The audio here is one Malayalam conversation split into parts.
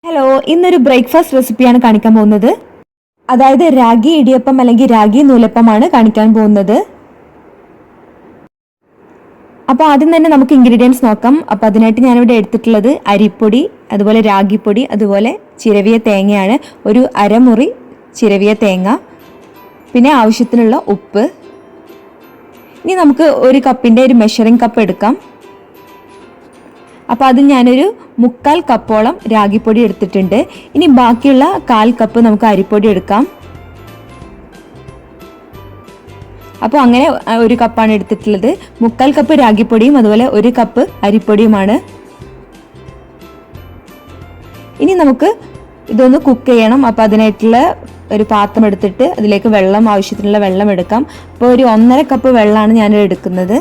ഹലോ, ഇന്നൊരു ബ്രേക്ക്ഫാസ്റ്റ് റെസിപ്പിയാണ് കാണിക്കാൻ പോകുന്നത്. അതായത് രാഗി ഇടിയപ്പം അല്ലെങ്കിൽ രാഗി നൂലപ്പമാണ് കാണിക്കാൻ പോകുന്നത്. അപ്പോൾ ആദ്യം തന്നെ നമുക്ക് ഇൻഗ്രീഡിയൻസ് നോക്കാം. അപ്പോൾ അതിനായിട്ട് ഞാനിവിടെ എടുത്തിട്ടുള്ളത് അരിപ്പൊടി, അതുപോലെ രാഗിപ്പൊടി, അതുപോലെ ചിരവിയ തേങ്ങയാണ്. ഒരു അരമുറി ചിരവിയ തേങ്ങ, പിന്നെ ആവശ്യത്തിനുള്ള ഉപ്പ്. ഇനി നമുക്ക് ഒരു കപ്പിൻ്റെ ഒരു മെഷറിംഗ് കപ്പ് എടുക്കാം. അപ്പോൾ അതിൽ ഞാനൊരു 3/4 കപ്പോളം രാഗിപ്പൊടി എടുത്തിട്ടുണ്ട്. ഇനി ബാക്കിയുള്ള 1/4 കപ്പ് നമുക്ക് അരിപ്പൊടി എടുക്കാം. അപ്പോൾ അങ്ങനെ ഒരു കപ്പാണ് എടുത്തിട്ടുള്ളത്. 3/4 കപ്പ് രാഗിപ്പൊടിയും അതുപോലെ 1 കപ്പ് അരിപ്പൊടിയുമാണ്. ഇനി നമുക്ക് ഇതൊന്ന് കുക്ക് ചെയ്യണം. അപ്പോൾ അതിനായിട്ടുള്ള ഒരു പാത്രം എടുത്തിട്ട് അതിലേക്ക് ആവശ്യത്തിനുള്ള വെള്ളം എടുക്കാം. അപ്പോൾ ഒരു 1.5 കപ്പ് വെള്ളമാണ് ഞാൻ എടുക്കുന്നത്.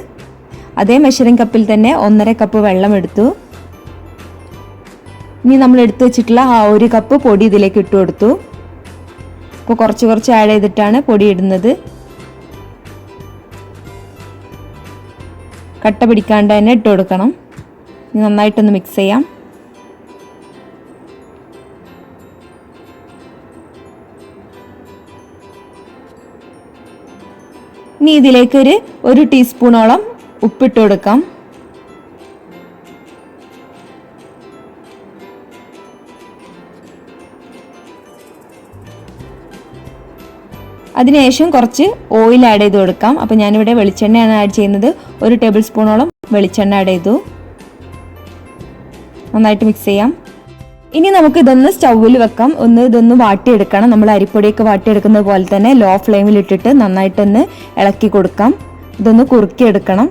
അതേ മെഷറിംഗ് കപ്പിൽ തന്നെ 1.5 കപ്പ് വെള്ളം എടുത്തു. ഇനി നമ്മൾ എടുത്തു വെച്ചിട്ടുള്ള ആ 1 കപ്പ് പൊടി ഇതിലേക്ക് ഇട്ട് കൊടുത്തു. അപ്പോൾ കുറച്ച് ആഡ് ചെയ്തിട്ടാണ് പൊടി ഇടുന്നത്. കട്ട പിടിക്കാണ്ട് തന്നെ ഇട്ട് കൊടുക്കണം. നന്നായിട്ടൊന്ന് മിക്സ് ചെയ്യാം. ഇനി ഇതിലേക്ക് ഒരു ടീസ്പൂണോളം ഉപ്പിട്ട് കൊടുക്കാം. അതിനുശേഷം കുറച്ച് ഓയിൽ ആഡ് ചെയ്ത് കൊടുക്കാം. അപ്പോൾ ഞാനിവിടെ വെളിച്ചെണ്ണയാണ് ആഡ് ചെയ്യുന്നത്. 1 ടേബിൾ സ്പൂണോളം വെളിച്ചെണ്ണ ആഡ് ചെയ്തു. നന്നായിട്ട് മിക്സ് ചെയ്യാം. ഇനി നമുക്ക് ഇതൊന്ന് സ്റ്റൗവിൽ വെക്കാം. ഇതൊന്ന് വാട്ടിയെടുക്കണം. നമ്മൾ അരിപ്പൊടിയൊക്കെ വാട്ടിയെടുക്കുന്നത് പോലെ തന്നെ ലോ ഫ്ലെയിമിൽ ഇട്ടിട്ട് നന്നായിട്ടൊന്ന് ഇളക്കി കൊടുക്കാം. ഇതൊന്ന് കുറുക്കിയെടുക്കണം.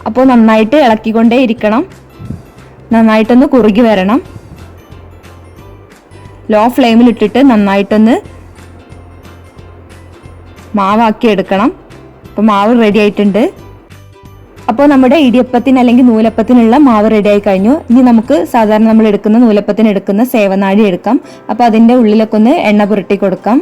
അപ്പോൾ നന്നായിട്ട് ഇളക്കിക്കൊണ്ടേ ഇരിക്കണം. നന്നായിട്ടൊന്ന് കുറുകി വരണം. ലോ ഫ്ലെയിമിൽ ഇട്ടിട്ട് നന്നായിട്ടൊന്ന് മാവാക്കി എടുക്കണം. അപ്പോൾ മാവ് റെഡി ആയിട്ടുണ്ട്. അപ്പോൾ നമ്മുടെ ഇടിയപ്പത്തിന് അല്ലെങ്കിൽ നൂലപ്പത്തിനുള്ള മാവ് റെഡി ആയി കഴിഞ്ഞു. ഇനി നമുക്ക് സാധാരണ നമ്മൾ എടുക്കുന്ന നൂലപ്പത്തിന് എടുക്കുന്ന സേവനാഴി എടുക്കാം. അപ്പോൾ അതിൻ്റെ ഉള്ളിലൊക്കെ ഒന്ന് എണ്ണ പുരട്ടി കൊടുക്കാം.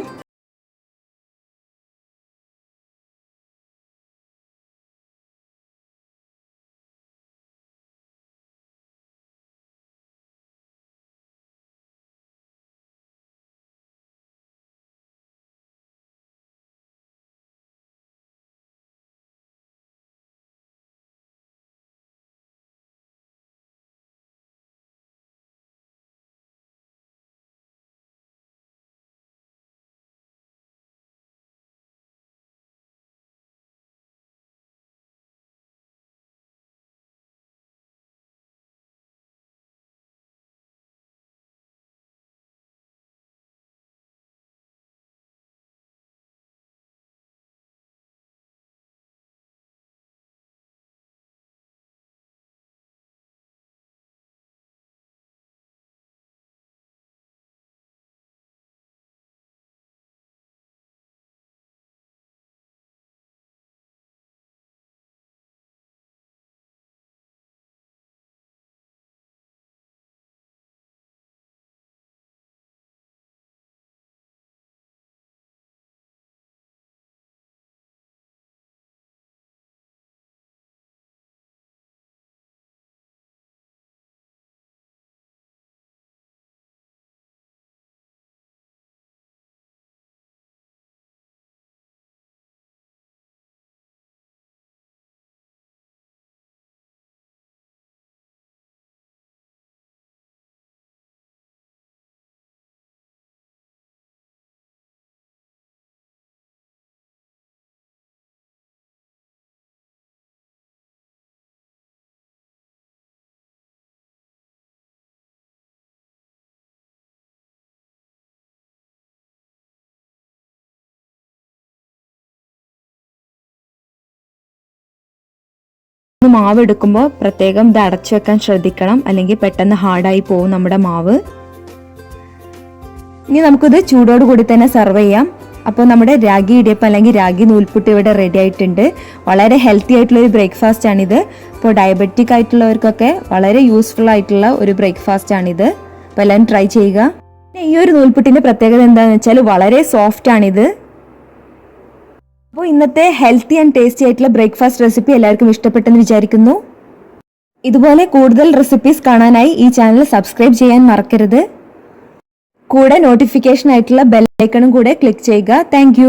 മാവ് എടുക്കുമ്പോൾ പ്രത്യേകം ഇത് അടച്ചു വെക്കാൻ ശ്രദ്ധിക്കണം, അല്ലെങ്കിൽ പെട്ടെന്ന് ഹാർഡായി പോകും നമ്മുടെ മാവ്. ഇനി നമുക്കിത് ചൂടോട് കൂടി തന്നെ സെർവ് ചെയ്യാം. അപ്പോൾ നമ്മുടെ രാഗി ഇടിയപ്പം അല്ലെങ്കിൽ രാഗി നൂൽപുട്ട് ഇവിടെ റെഡി ആയിട്ടുണ്ട്. വളരെ ഹെൽത്തി ആയിട്ടുള്ള ഒരു ബ്രേക്ക്ഫാസ്റ്റ് ആണിത്. അപ്പോൾ ഡയബറ്റിക് ആയിട്ടുള്ളവർക്കൊക്കെ വളരെ യൂസ്ഫുൾ ആയിട്ടുള്ള ഒരു ബ്രേക്ക്ഫാസ്റ്റ് ആണിത്. അപ്പോൾ എല്ലാവരും ട്രൈ ചെയ്യുക. ഈ ഒരു നൂൽപുട്ടിന്റെ പ്രത്യേകത എന്താണെന്ന് വെച്ചാൽ വളരെ സോഫ്റ്റ് ആണിത്. അപ്പോൾ ഇന്നത്തെ ഹെൽത്തി ആൻഡ് ടേസ്റ്റി ആയിട്ടുള്ള ബ്രേക്ക്ഫാസ്റ്റ് റെസിപ്പി എല്ലാവർക്കും ഇഷ്ടപ്പെട്ടെന്ന് വിചാരിക്കുന്നു. ഇതുപോലെ കൂടുതൽ റെസിപ്പീസ് കാണാനായി ഈ ചാനൽ സബ്സ്ക്രൈബ് ചെയ്യാൻ മറക്കരുത്. കൂടെ നോട്ടിഫിക്കേഷൻ ആയിട്ടുള്ള ബെൽ ഐക്കണും കൂടെ ക്ലിക്ക് ചെയ്യുക. താങ്ക്